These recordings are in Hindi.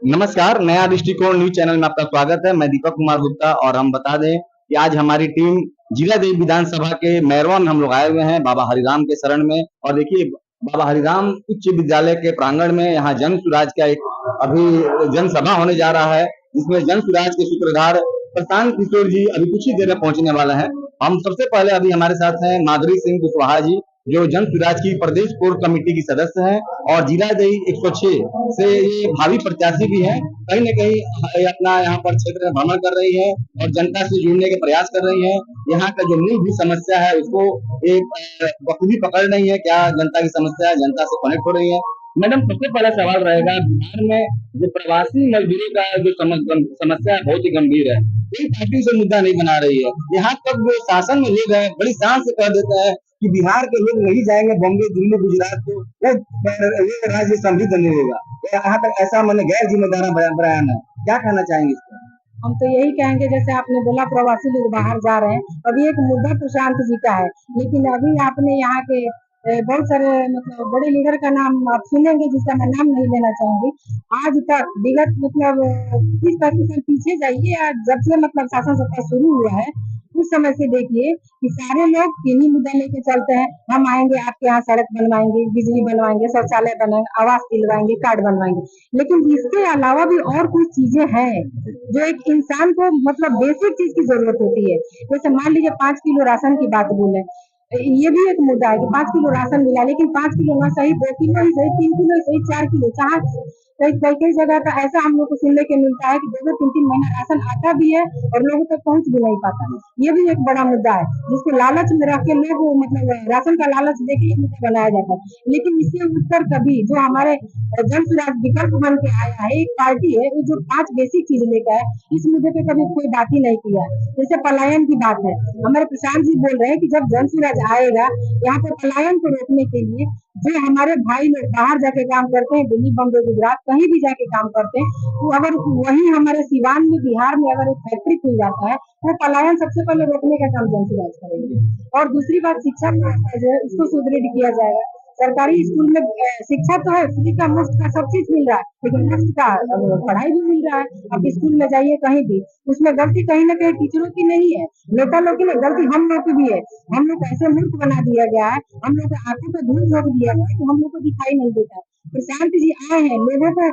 नमस्कार, नया दृष्टिकोण न्यूज चैनल में आपका स्वागत है। मैं दीपक कुमार गुप्ता और हम बता दें कि आज हमारी टीम जिला देव विधानसभा के मैरवन हम लोग आए हुए हैं बाबा हरिराम के शरण में। और देखिए बाबा हरिराम उच्च विद्यालय के प्रांगण में यहाँ जन सुराज का एक अभी जनसभा होने जा रहा है, जिसमें जन सुराज के सूत्रधार प्रशांत किशोर जी अभी कुछ ही देर में पहुंचने वाला है। हम सबसे पहले अभी हमारे साथ हैं माधुरी सिंह कुशवाहा जी, जो जन सुराज की प्रदेश कोर कमेटी की सदस्य हैं और जिला देई 106 से ये भावी प्रत्याशी भी हैं। कहीं न कहीं अपना यहाँ पर क्षेत्र में भ्रमण कर रही है और जनता से जुड़ने के प्रयास कर रही है। यहाँ का जो मूलभूत समस्या है उसको एक बखूबी पकड़ रही है, क्या जनता की समस्या है, जनता से कनेक्ट हो रही है। मैडम, सबसे पहला सवाल रहेगा, बिहार में जो प्रवासी मजदूरों का जो समस्या है बहुत ही गंभीर है, कोई पार्टी से मुद्दा नहीं बना रही है। यहाँ तक जो शासन में लोग हैं बड़ी शान से कह देता है कि बिहार के लोग नहीं जाएंगे बॉम्बे, दिल्ली, गुजरात को, वो राज्य समृद्ध नहीं होगा। यहाँ तक ऐसा मैंने गैर जिम्मेदार बयान है, क्या कहना चाहेंगे इसको? हम तो यही कहेंगे, जैसे आपने बोला प्रवासी लोग बाहर जा रहे हैं, अभी एक मुद्दा प्रशांत जी का है, लेकिन अभी आपने यहाँ के बहुत सारे मतलब बड़े लीडर का नाम आप सुनेंगे, जिसका मैं नाम नहीं लेना चाहूंगी। आज तक विगत मतलब 30-35 साल पीछे जाइए, आज जब से मतलब शासन सत्ता शुरू हुआ है उस समय से देखिए कि सारे लोग किन्हीं मुद्दा लेके चलते हैं। हम आएंगे, आपके यहाँ सड़क बनवाएंगे, बिजली बनवाएंगे, शौचालय बनाएंगे, आवास दिलवाएंगे, कार्ड बनवाएंगे, लेकिन इसके अलावा भी और कुछ चीजें हैं जो एक इंसान को मतलब बेसिक चीज की जरूरत होती है। जैसे मान लीजिए 5 किलो राशन की बात बोले, ये भी एक मुद्दा है कि 5 किलो राशन मिला, लेकिन 5 किलो ना सही, 2 किलो ही सही, 3 किलो ही सही, 4 किलो, कई जगह का ऐसा हम लोग को सुनने के मिलता है कि 2-3 महीना राशन आता भी है और लोगों तक पहुंच भी नहीं पाता। ये भी एक बड़ा मुद्दा है जिसको लालच में रख के लोग मतलब राशन का लालच देके ये मुद्दा बनाया जाता है। लेकिन इससे उत्तर कभी जो हमारे जन सुराज विकल्प बन के आया है, एक पार्टी है जो 5 बेसिक चीज लेकर है, इस मुद्दे पे कभी कोई बात ही नहीं किया। जैसे पलायन की बात है, हमारे प्रशांत जी बोल रहे हैं कि जब जन सुराज आएगा यहाँ पे पलायन को रोकने के लिए जो हमारे भाई लोग बाहर जाके काम करते हैं, दिल्ली, बम्बई, गुजरात कहीं भी जाके काम करते हैं, तो अगर वही हमारे सिवान में, बिहार में अगर एक फैक्ट्री खुल जाता है तो पलायन सबसे पहले रोकने का काम जन सुराज करेंगे। और दूसरी बात, शिक्षा व्यवस्था जो है उसको सुदृढ़ किया जाएगा। सरकारी स्कूल में शिक्षा तो है, फ्री का, मुफ्त का सब चीज मिल रहा है, लेकिन मुफ्त का पढ़ाई भी मिल रहा है। अब स्कूल में जाइए कहीं भी, उसमें गलती कहीं ना कहीं टीचरों की नहीं है, नेता लोग की नहीं, गलती हम लोग की भी है। हम लोग ऐसे मूर्ख बना दिया गया है, हम लोग आंखों पे धूल झोंक दिया गया है कि हम लोग को दिखाई नहीं देता। प्रशांत जी आए हैं, लोगों को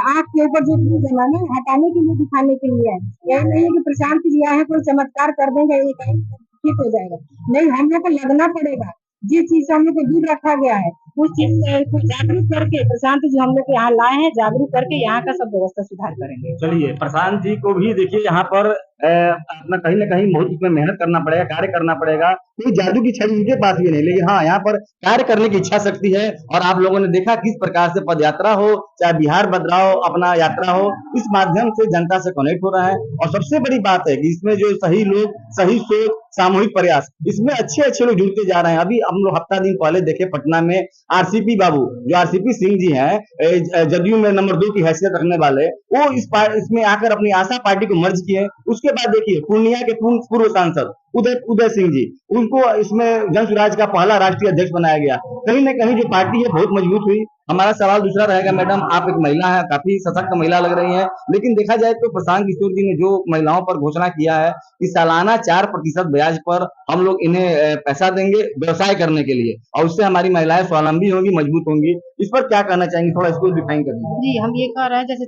आंख के ऊपर जो जमाना हटाने के लिए, दिखाने के लिए है। यही नहीं है कि प्रशांत जी आए हैं कोई चमत्कार कर देंगे ये ठीक हो जाएगा, नहीं, हम लोग को लगना पड़ेगा। जिस चीज से हम लोग को दूर रखा गया है उस चीज को जागरूक करके प्रशांत जी हम लोग यहाँ लाए हैं, जागरूक करके यहाँ का सब व्यवस्था सुधार करेंगे। चलिए, प्रशांत जी को भी देखिए यहाँ पर अपना कहीं ना कहीं बहुत इसमें मेहनत करना पड़ेगा, कार्य करना पड़ेगा। कोई जादू की छड़ी उनके पास भी नहीं, लेकिन हाँ यहाँ पर कार्य करने की इच्छा शक्ति है। और आप लोगों ने देखा किस प्रकार से पद यात्रा हो, चाहे बिहार बदलाव अपना यात्रा हो, इस माध्यम से जनता से कनेक्ट हो रहा है। और सबसे बड़ी बात है कि इसमें जो सही लोग, सही सोच, सामूहिक प्रयास, इसमें अच्छे लोग जुड़ते जा रहे हैं। अभी हम लोग हफ्ता दिन पहले देखे पटना में आरसीपी बाबू, जो आरसीपी सिंह जी हैं, जदयू में नंबर 2 की हैसियत रखने वाले, वो इसमें आकर अपनी आशा पार्टी को मर्ज किए। उसके बाद देखिए पूर्णिया के पूर्व सांसद उदय सिंह जी, उनको इसमें जन सुराज का पहला राष्ट्रीय अध्यक्ष बनाया गया। कहीं न कहीं जो पार्टी है बहुत मजबूत हुई। हमारा सवाल दूसरा रहेगा, मैडम आप एक महिला है, काफी सशक्त महिला लग रही हैं, लेकिन देखा जाए तो प्रशांत किशोर जी ने जो महिलाओं पर घोषणा किया है कि सालाना 4% ब्याज पर हम लोग इन्हें पैसा देंगे व्यवसाय करने के लिए, और उससे हमारी महिलाएं स्वावलंबी होंगी, मजबूत होंगी, इस पर क्या कहना चाहेंगे? थोड़ा इसको डिफाइन कर दीजिए। जी, हम ये कह रहे हैं, जैसे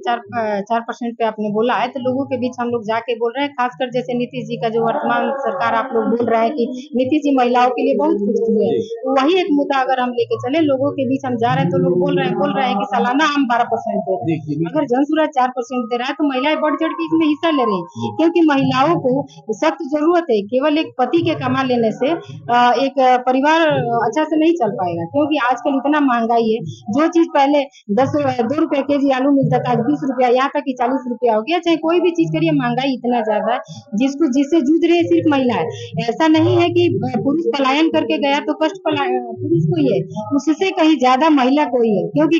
4% पे आपने बोला है, तो लोगों के बीच हम लोग जाके बोल रहे हैं, खासकर जैसे नीतीश जी का जो वर्तमान सरकार, आप लोग बोल रहे हैं कि नीतीश जी महिलाओं के लिए बहुत कुछ किए हैं, तो वही एक मुद्दा अगर हम लेके चले, लोगों के बीच हम जा रहे हैं, तो लोग बोल रहे हैं कि सालाना हम 12% दे रहे हैं। अगर जन सुराज 4% दे रहा है तो महिलाएं बढ़ चढ़ के इसमें हिस्सा ले रही है, क्योंकि महिलाओं को सख्त जरूरत है। केवल एक पति के कमा लेने से एक परिवार अच्छा से नहीं चल पाएगा, क्योंकि आजकल इतना महंगाई है। जो चीज पहले 2 रुपए केजी आलू मिलता था, आज 20 रुपया, यहाँ तक कि 40 रुपया हो गया। चाहे कोई भी चीज करिए, महंगाई इतना ज्यादा है, जिससे जूझ रही है सिर्फ महिला है। ऐसा नहीं है कि पुरुष पलायन करके गया तो कष्ट पुरुष को ही है, उससे कहीं ज्यादा महिला को ही है, क्योंकि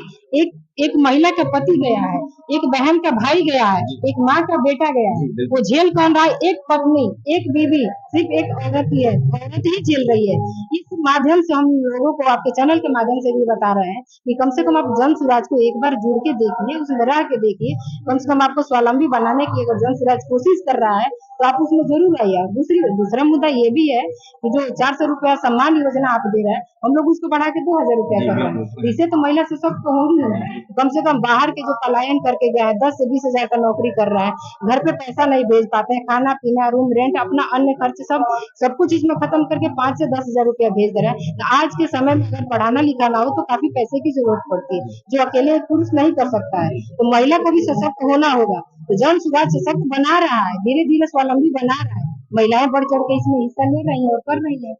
एक महिला का पति गया है, एक बहन का भाई गया है, एक माँ का बेटा गया है, वो झेल कौन रहा है? एक पत्नी, एक बीवी, सिर्फ एक औरत ही है, औरत ही झेल रही है। इस माध्यम से हम लोगों को आपके चैनल के माध्यम से भी बता रहे हैं कि कम से कम आप जन सुराज को एक बार जुड़ के देखिए, उसमें रह के देखिए। कम से कम आपको स्वावलंबी बनाने की अगर जन सुराज कोशिश कर रहा है तो आप उसमें जरूर आइए। दूसरा मुद्दा ये भी है कि जो 400 रुपया सम्मान योजना आप दे रहे हैं, हम लोग उसको बढ़ा के 2000 रुपया कर रहे हैं। इससे तो महिला सशक्त तो होगी नहीं। कम से कम बाहर के जो पलायन करके गया है, 10 से 20 हजार का नौकरी कर रहा है, घर पे पैसा नहीं भेज पाते हैं, खाना पीना रूम रेंट अपना अन्य खर्च सब कुछ इसमें खत्म करके 5 से 10 हजार रुपया भेज दे रहा है। तो आज के समय में अगर पढ़ाना लिखाना हो तो काफी पैसे की जरूरत पड़ती है, जो अकेले पुरुष नहीं कर सकता है। तो महिला को भी सशक्त होना होगा। तो जन सुराज सशक्त बना रहा है, धीरे धीरे स्वावलंबी बना रहा है। महिलाएं बढ़ चढ़ के इसमें हिस्सा ले रही है और कर रही है।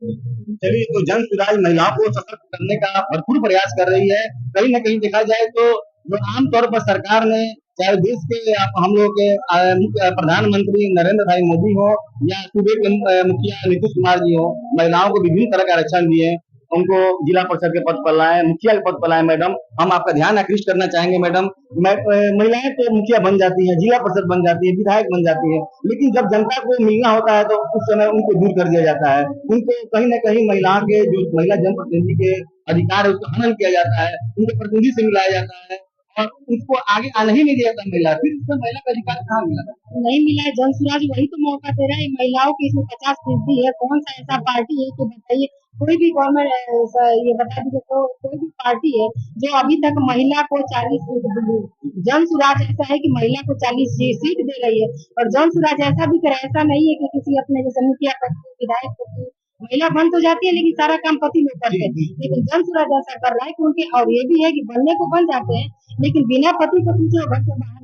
चलिए, तो जन सुराज महिलाओं को सशक्त करने का भरपूर प्रयास कर रही है। कहीं न कहीं देखा जाए तो जो आमतौर पर सरकार ने, चाहे देश के हम लोग के प्रधानमंत्री नरेंद्र भाई मोदी हो या सूबे के मुखिया नीतीश कुमार जी हो, महिलाओं को विभिन्न तरह का आरक्षण दिए, उनको जिला परिषद के पद पर लाए, मुखिया के पद पर लाए। मैडम, हम आपका ध्यान आकृष्ट करना चाहेंगे मैडम, महिलाएं तो मुखिया बन जाती है, जिला परिषद बन जाती है, विधायक बन जाती है, लेकिन जब जनता को मिलना होता है तो उस समय उनको दूर कर दिया जाता है। उनको कहीं न कहीं महिलाओं के, जो महिला जनप्रतिनिधि के अधिकार है, उसका हनन किया जाता है, उनको प्रतिनिधि से मिलाया जाता है और उसको आगे आने ही नहीं दिया जाता महिला। फिर इसमें महिला का अधिकार कहाँ मिला? नहीं मिला है। जन सुराज वही तो मौका दे रहा है महिलाओं की। इसमें 50% है। कौन सा ऐसा पार्टी है तो बताइए, कोई भी गवर्नमेंट ये बता दीजिए तो कोई भी पार्टी है जो अभी तक महिला को 40 सीट दी। जन सुराज ऐसा है कि महिला को 40 सीट दे रही है। और जन सुराज ऐसा भी करे, ऐसा नहीं है कि किसी अपने जैसे मुखिया पद की, विधायक पद की महिला बन तो जाती है लेकिन सारा काम पति लोग करते हैं। लेकिन जन सुराज ऐसा कर रहा है कि उनके, और ये भी है कि बनने को बन जाते हैं लेकिन बिना पति को पीछे घर से बाहर